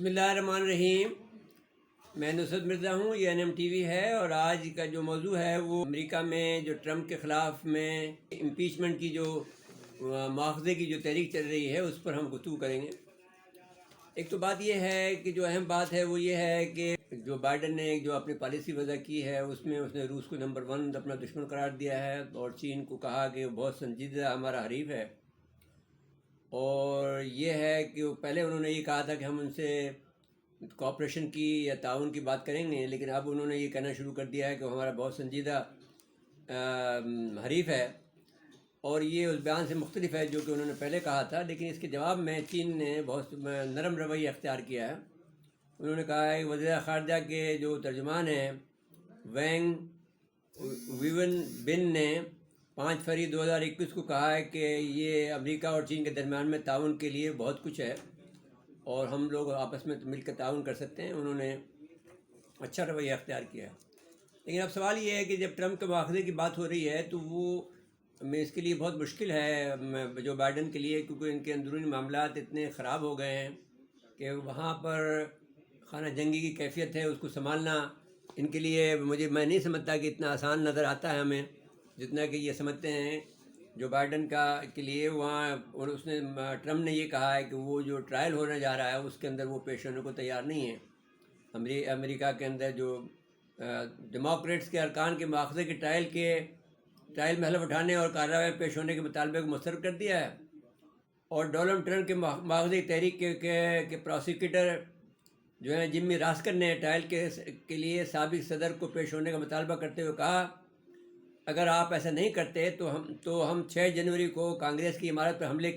بسم اللہ الرحمن الرحیم۔ میں نصرت مرزا ہوں، یہ NM TV ہے، اور آج کا جو موضوع ہے وہ امریکہ میں جو ٹرمپ کے خلاف میں امپیچمنٹ کی جو مواخذے کی جو تحریک چل رہی ہے اس پر ہم گفتگو کریں گے۔ ایک تو بات یہ ہے کہ جو اہم بات ہے وہ یہ ہے کہ جو بائیڈن نے جو اپنی پالیسی وضع کی ہے اس میں اس نے روس کو نمبر 1 اپنا دشمن قرار دیا ہے، اور چین کو کہا کہ وہ بہت سنجیدہ ہمارا حریف ہے، اور یہ ہے کہ پہلے انہوں نے یہ کہا تھا کہ ہم ان سے کوآپریشن کی یا تعاون کی بات کریں گے، لیکن اب انہوں نے یہ کہنا شروع کر دیا ہے کہ وہ ہمارا بہت سنجیدہ حریف ہے، اور یہ اس بیان سے مختلف ہے جو کہ انہوں نے پہلے کہا تھا۔ لیکن اس کے جواب میں چین نے بہت نرم رویہ اختیار کیا ہے۔ انہوں نے کہا ہے کہ وزیر خارجہ کے جو ترجمان ہیں وینگ ویون بن نے 5 فروری 2021 کو کہا ہے کہ یہ امریکہ اور چین کے درمیان میں تعاون کے لیے بہت کچھ ہے اور ہم لوگ آپس میں مل کر تعاون کر سکتے ہیں۔ انہوں نے اچھا رویہ اختیار کیا ہے۔ لیکن اب سوال یہ ہے کہ جب ٹرمپ کے مواخذے کی بات ہو رہی ہے تو وہ اس کے لیے بہت مشکل ہے جو بائیڈن کے لیے، کیونکہ ان کے اندرونی معاملات اتنے خراب ہو گئے ہیں کہ وہاں پر خانہ جنگی کی کیفیت ہے، اس کو سنبھالنا ان کے لیے میں نہیں سمجھتا کہ اتنا آسان نظر آتا ہے ہمیں، جتنا کہ یہ سمجھتے ہیں جو بائیڈن کے لیے وہاں۔ اور ٹرمپ نے یہ کہا ہے کہ وہ جو ٹرائل ہونے جا رہا ہے اس کے اندر وہ پیش ہونے کو تیار نہیں ہے۔ امریکہ کے اندر جو ڈیموکریٹس کے ارکان کے مواخذے کے ٹرائل میں حلف اٹھانے اور کارروائی پیش ہونے کے مطالبے کو مسترد کر دیا ہے، اور ڈونلڈ ٹرمپ کے مواخذے کی تحریک کے پروسیکیوٹر جو ہیں جمی راسکر نے ٹرائل کے لیے سابق صدر کو پیش ہونے کا مطالبہ کرتے ہوئے کہا اگر آپ ایسا نہیں کرتے تو ہم 6 جنوری کو کانگریس کی عمارت پر حملے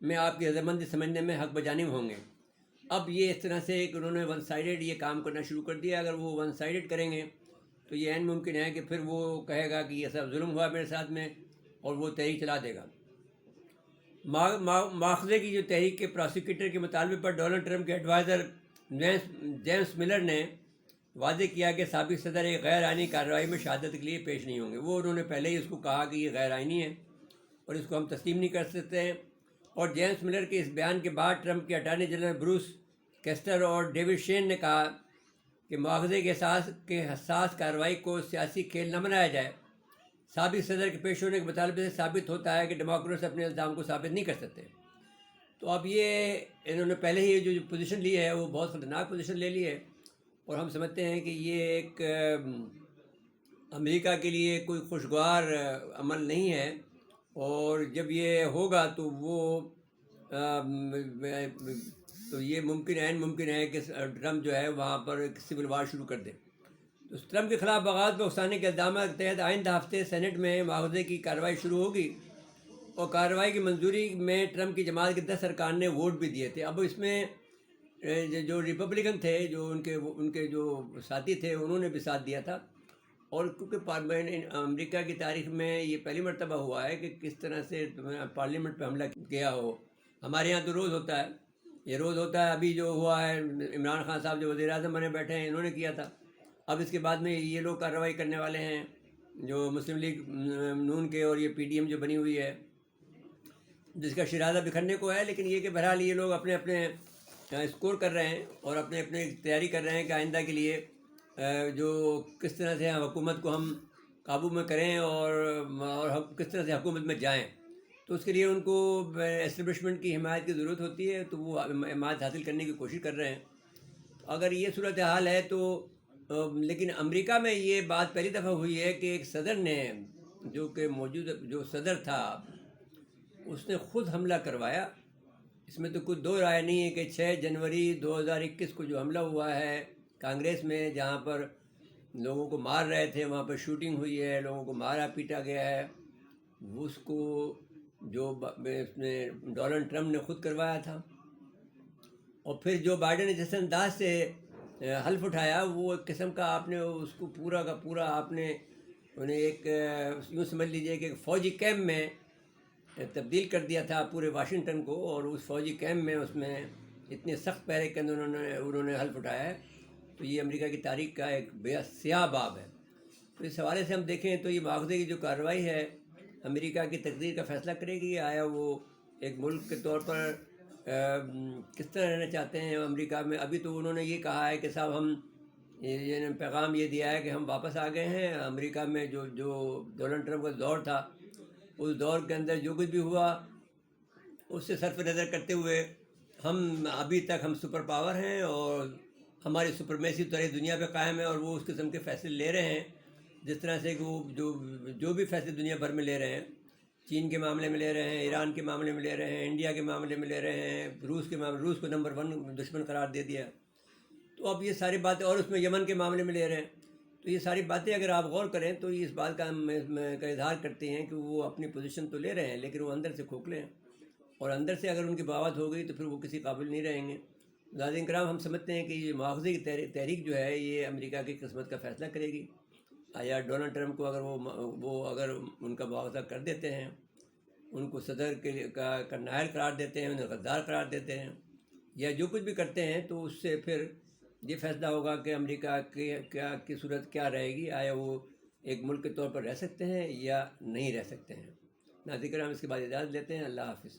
میں آپ کی رضامندی سمجھنے میں حق بجانب ہوں گے۔ اب یہ اس طرح سے کہ انہوں نے ون سائیڈڈ یہ کام کرنا شروع کر دیا۔ اگر وہ ون سائیڈڈ کریں گے تو یہ عین ممکن ہے کہ پھر وہ کہے گا کہ یہ سب ظلم ہوا میرے ساتھ میں، اور وہ تحریک چلا دے گا۔ مواخذے کی جو تحریک کے پروسیکیوٹر کے مطالبے پر ڈونلڈ ٹرمپ کے ایڈوائزر جیمس ملر نے واضح کیا کہ سابق صدر ایک غیر آئینی کارروائی میں شہادت کے لیے پیش نہیں ہوں گے۔ انہوں نے پہلے ہی اس کو کہا کہ یہ غیر آئینی ہے اور اس کو ہم تسلیم نہیں کر سکتے ہیں۔ اور جیمس ملر کے اس بیان کے بعد ٹرمپ کے اٹارنی جنرل بروس کیسٹر اور ڈیوڈ شین نے کہا کہ مواخذے کے حساس کارروائی کو سیاسی کھیل نہ بنایا جائے۔ سابق صدر کے پیش ہونے کے مطالبے سے ثابت ہوتا ہے کہ ڈیموکریٹس اپنے الزام کو ثابت نہیں کر سکتے۔ تو اب یہ انہوں نے پہلے ہی جو پوزیشن لی ہے وہ بہت خطرناک پوزیشن لے لی ہے، اور ہم سمجھتے ہیں کہ یہ ایک امریکہ کے لیے کوئی خوشگوار عمل نہیں ہے، اور جب یہ ہوگا تو یہ عین ممکن ہے کہ ٹرمپ جو ہے وہاں پر ایک سول وار شروع کر دے۔ تو ٹرمپ کے خلاف بغاوت پر اکسانے کے الزامات کے تحت آئندہ ہفتے سینٹ میں مواخذے کی کارروائی شروع ہوگی، اور کارروائی کی منظوری میں ٹرمپ کی جماعت کے 10 ارکان نے ووٹ بھی دیے تھے۔ اب اس میں جو ریپبلکن تھے، جو ان کے جو ساتھی تھے، انہوں نے بھی ساتھ دیا تھا، اور کیونکہ امریکہ کی تاریخ میں یہ پہلی مرتبہ ہوا ہے کہ کس طرح سے پارلیمنٹ پہ حملہ کیا ہو۔ ہمارے یہاں تو روز ہوتا ہے، یہ روز ہوتا ہے۔ ابھی جو ہوا ہے عمران خان صاحب جو وزیر اعظم بنے بیٹھے ہیں انہوں نے کیا تھا، اب اس کے بعد میں یہ لوگ کارروائی کرنے والے ہیں جو مسلم لیگ نون کے، اور یہ PDM جو بنی ہوئی ہے جس کا شرازہ بکھرنے کو ہے۔ لیکن یہ کہ بہرحال یہ لوگ اپنے اسکور کر رہے ہیں اور اپنے تیاری کر رہے ہیں کہ آئندہ کے لیے جو کس طرح سے حکومت کو ہم قابو میں کریں اور کس طرح سے حکومت میں جائیں۔ تو اس کے لیے ان کو اسٹیبلشمنٹ کی حمایت کی ضرورت ہوتی ہے، تو وہ حمایت حاصل کرنے کی کوشش کر رہے ہیں۔ اگر یہ صورتحال ہے تو لیکن امریکہ میں یہ بات پہلی دفعہ ہوئی ہے کہ ایک صدر نے جو صدر تھا اس نے خود حملہ کروایا۔ اس میں تو کوئی دو رائے نہیں ہے کہ 6 جنوری 2021 کو جو حملہ ہوا ہے کانگریس میں، جہاں پر لوگوں کو مار رہے تھے، وہاں پر شوٹنگ ہوئی ہے، لوگوں کو مارا پیٹا گیا ہے، اس کو اس نے ڈونلڈ ٹرمپ نے خود کروایا تھا۔ اور پھر جو بائیڈن نے جس انداز سے حلف اٹھایا، وہ ایک قسم کا آپ نے اس کو پورا کا پورا آپ نے انہیں ایک یوں سمجھ لیجئے کہ ایک فوجی کیمپ میں تبدیل کر دیا تھا پورے واشنگٹن کو، اور اس فوجی کیمپ میں اس میں اتنے سخت پہرے کے اندر انہوں نے حلف اٹھایا ہے۔ تو یہ امریکہ کی تاریخ کا ایک بے سیاہ باب ہے۔ تو اس حوالے سے ہم دیکھیں تو یہ مواخذے کی جو کارروائی ہے امریکہ کی تقدیر کا فیصلہ کرے گی۔ آیا وہ ایک ملک کے طور پر کس طرح رہنا چاہتے ہیں امریکہ میں. ابھی تو انہوں نے یہ کہا ہے کہ صاحب ہم یہ پیغام یہ دیا ہے کہ ہم واپس آ گئے ہیں امریکہ میں. جو ڈونلڈ ٹرمپ کا دور تھا اس دور کے اندر جو کچھ بھی ہوا اس سے صرف نظر کرتے ہوئے ہم ابھی تک ہم سپر پاور ہیں اور ہماری سپرمیسی ساری دنیا پہ قائم ہے, اور وہ اس قسم کے فیصلے لے رہے ہیں جس طرح سے کہ وہ جو بھی فیصلے دنیا بھر میں لے رہے ہیں, چین کے معاملے میں لے رہے ہیں, ایران کے معاملے میں لے رہے ہیں, انڈیا کے معاملے میں لے رہے ہیں, روس کے معاملے, روس کو نمبر 1 دشمن قرار دے دیا. تو اب یہ ساری باتیں, اور اس میں یمن کے معاملے میں لے رہے ہیں. تو یہ ساری باتیں اگر آپ غور کریں تو یہ اس بات کا اظہار کرتے ہیں کہ وہ اپنی پوزیشن تو لے رہے ہیں لیکن وہ اندر سے کھوکھلے ہیں, اور اندر سے اگر ان کی بغاوت ہو گئی تو پھر وہ کسی قابل نہیں رہیں گے. ناظرین کرام, ہم سمجھتے ہیں کہ یہ مواخذے کی تحریک جو ہے یہ امریکہ کی قسمت کا فیصلہ کرے گی. آیا ڈونلڈ ٹرمپ کو اگر وہ اگر ان کا مواخذہ کر دیتے ہیں, ان کو صدر کا نائل قرار دیتے ہیں, انہیں غدار قرار دیتے ہیں, یا جو کچھ بھی کرتے ہیں, تو اس سے پھر یہ فیصلہ ہوگا کہ امریکہ کی صورت کیا رہے گی. آیا وہ ایک ملک کے طور پر رہ سکتے ہیں یا نہیں رہ سکتے ہیں. ناظرین کرام, اس کے بعد اجازت لیتے ہیں. اللہ حافظ.